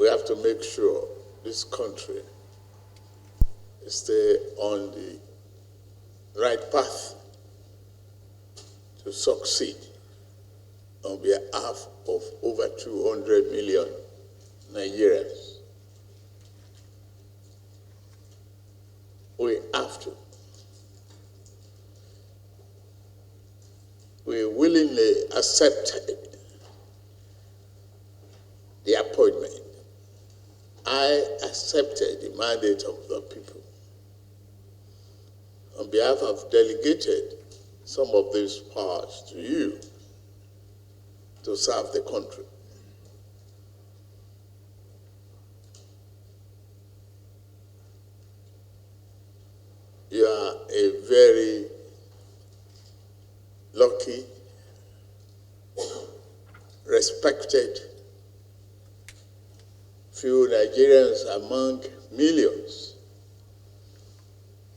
we have to make sure this country stay on the right path to succeed on behalf of over 200 million Nigerians. We have to. We willingly accepted the appointment. I accepted the mandate of the people. On behalf of delegated some of these powers to you to serve the country. You are a very lucky, respected few Nigerians among millions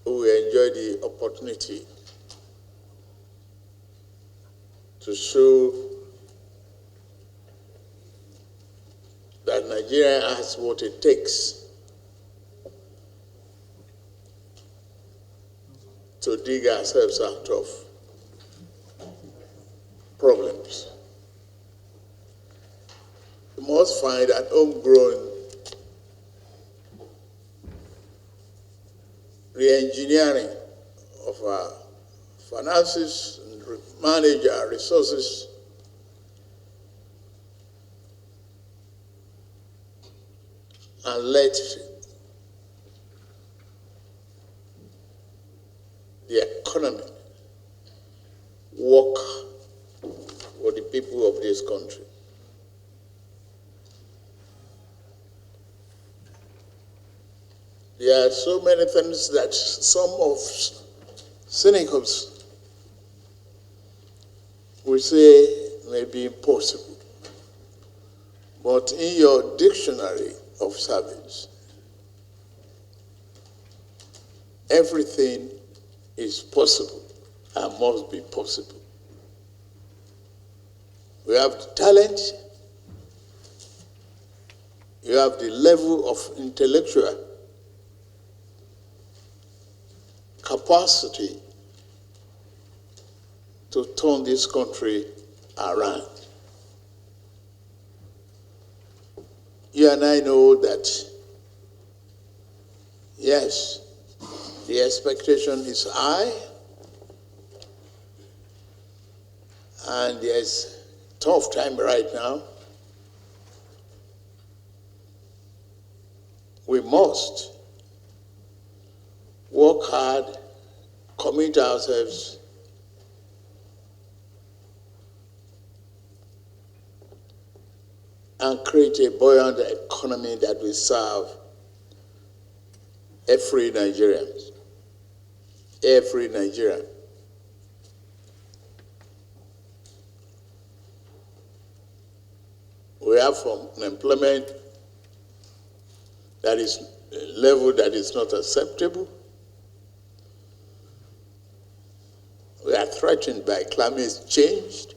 who enjoy the opportunity to show that Nigeria has what it takes to dig ourselves out of problems. We must find an homegrown re-engineering of our finances and manage our resources and let the economy work for the people of this country. There are so many things that some of cynicals will say may be impossible. But in your dictionary of service, everything is possible and must be possible. We have the talent, you have the level of intellectual capacity to turn this country around. You and I know that, yes, the expectation is high, and there's a tough time right now. We must work hard, commit ourselves and create a buoyant economy that will serve every Nigerian. Every Nigerian. We have from unemployment that is a level that is not acceptable. We are threatened by climate changes.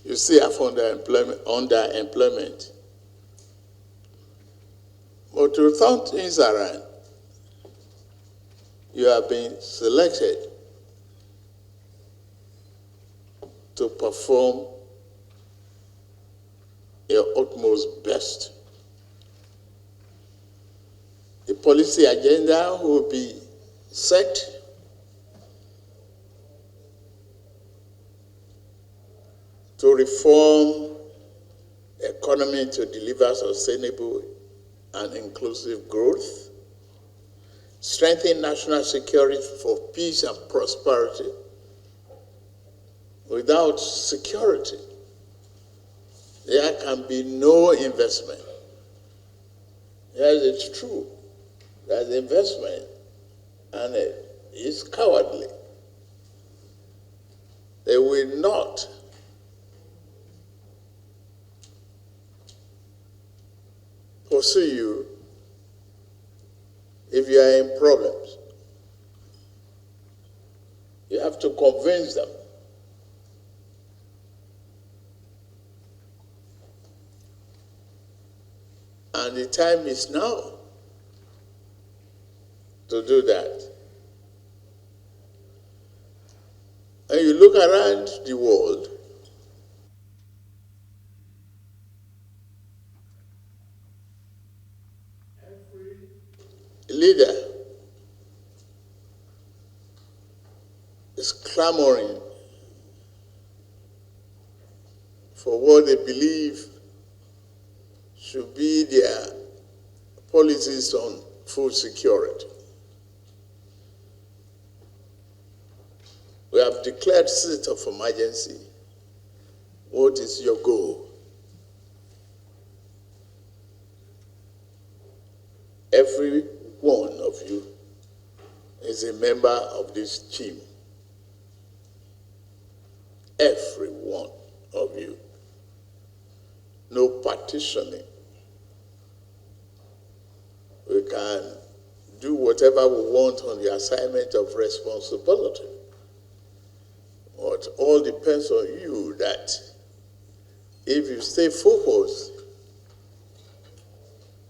You see have underemployment. But to turn things around, you have been selected to perform your utmost best. The policy agenda will be set to reform the economy to deliver sustainable and inclusive growth, strengthen national security for peace and prosperity. Without security, there can be no investment. Yes, it's true. There's investment, and it's cowardly. They will not pursue you if you are in problems. You have to convince them And the time is now to do that. And you look around the world, every leader is clamoring for what they believe should be their policies on food security. We have declared state of emergency. What is your goal? Every one of you is a member of this team. Every one of you. No partitioning. We can do whatever we want on the assignment of responsibility. But all depends on you that if you stay focused,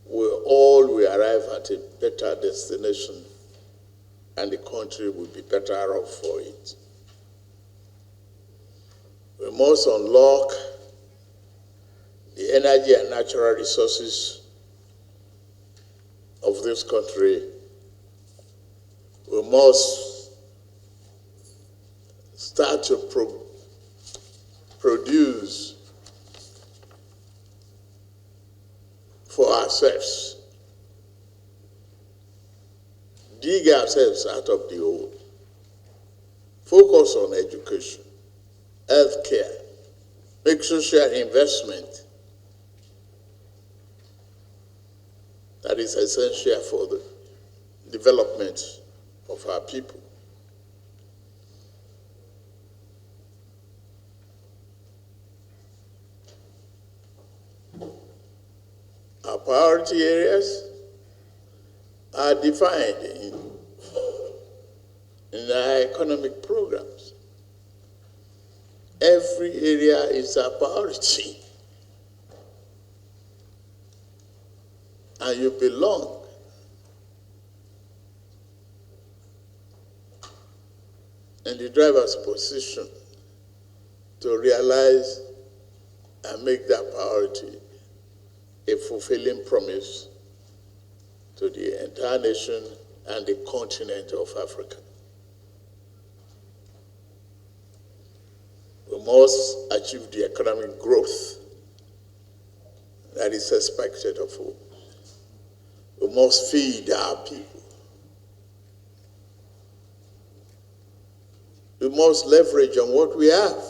we all will arrive at a better destination and the country will be better off for it. We must unlock the energy and natural resources of this country. We must start to produce for ourselves, dig ourselves out of the hole, focus on education, healthcare, make social investment that is essential for the development of our people. Our priority areas are defined in our economic programs. Every area is a priority. And you belong in the driver's position to realize and make that priority a fulfilling promise to the entire nation and the continent of Africa. We must achieve the economic growth that is expected of us. We must feed our people. We must leverage on what we have.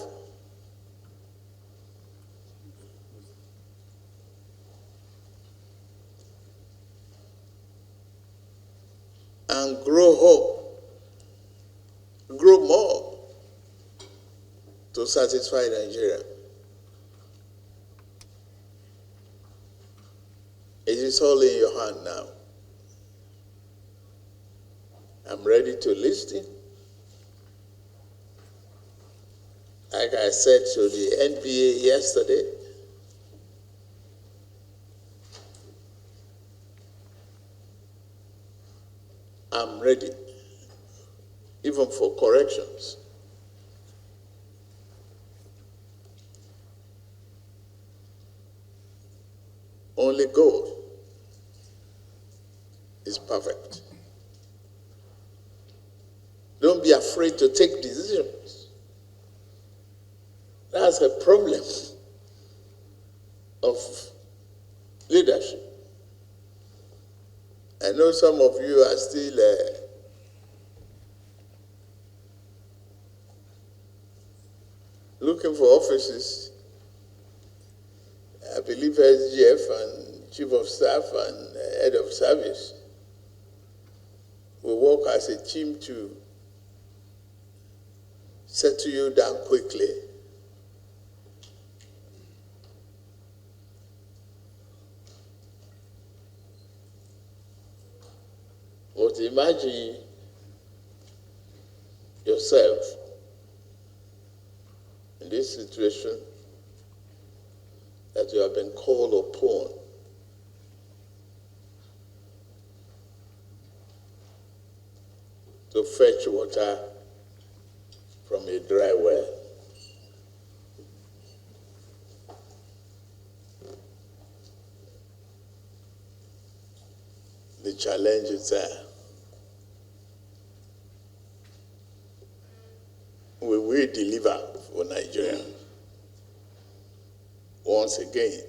And grow more to satisfy Nigeria. It is all in your hand now. I'm ready to listen. Like I said to the NBA yesterday, I'm ready, even for corrections. Only God is perfect. Don't be afraid to take decisions. That's a problem of leadership. I know some of you are still looking for offices. I believe SGF and Chief of Staff and Head of Service will work as a team to settle you down quickly. But imagine yourself in this situation that you have been called upon to fetch water from a dry well. The challenge is there. We will deliver for Nigeria. Once again,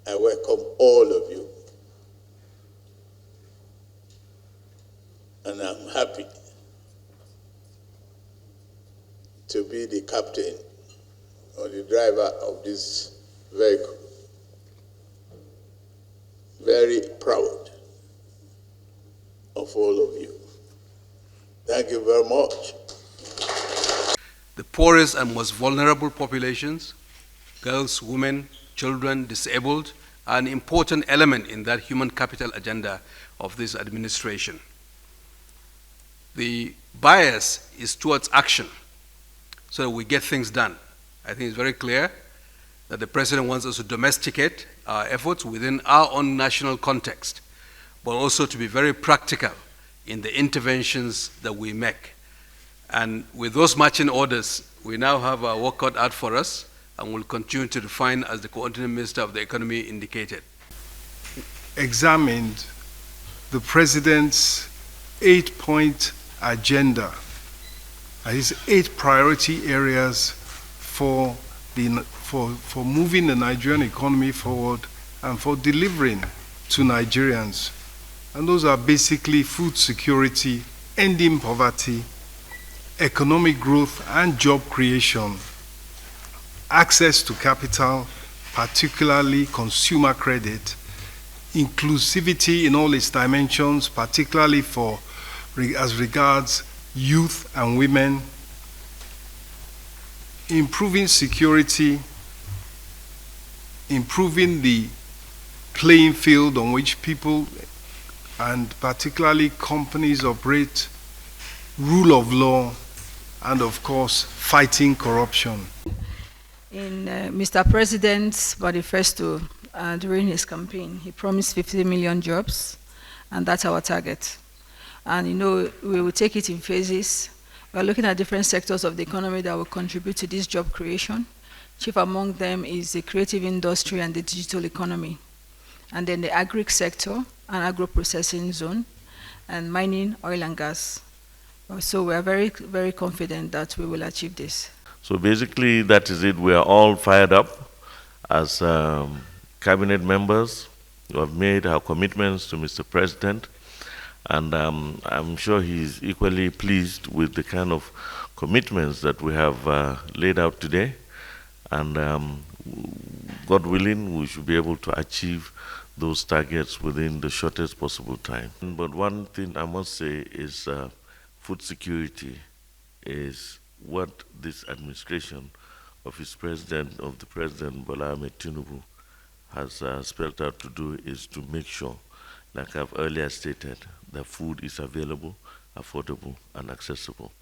I welcome all of you. And I'm happy to be the captain or the driver of this vehicle. Very proud of all of you. Thank you very much. The poorest and most vulnerable populations, girls, women, children, disabled, are an important element in that human capital agenda of this administration. The bias is towards action so that we get things done. I think it's very clear that the President wants us to domesticate our efforts within our own national context, but also to be very practical in the interventions that we make. And with those marching orders, we now have our work cut out for us, and will continue to refine as the Coordinating Minister of the Economy indicated. Examined the President's 8-point agenda, his 8 priority areas for moving the Nigerian economy forward and for delivering to Nigerians. And those are basically food security, ending poverty, economic growth and job creation, access to capital, particularly consumer credit, inclusivity in all its dimensions, particularly as regards youth and women, improving security, improving the playing field on which people and particularly companies operate, rule of law, and of course, fighting corruption. In Mr. President's manifesto during his campaign, he promised 50 million jobs, and that's our target. And you know, we will take it in phases. We're looking at different sectors of the economy that will contribute to this job creation. Chief among them is the creative industry and the digital economy. And then the agri sector and agro-processing zone, and mining, oil and gas. So we are very, very confident that we will achieve this. So basically, that is it. We are all fired up as cabinet members. We have made our commitments to Mr. President, and I'm sure he's equally pleased with the kind of commitments that we have laid out today. And God willing, we should be able to achieve those targets within the shortest possible time. But one thing I must say is food security is what this administration of the President Bola Tinubu has spelled out to do, is to make sure, like I've earlier stated, that food is available, affordable, and accessible.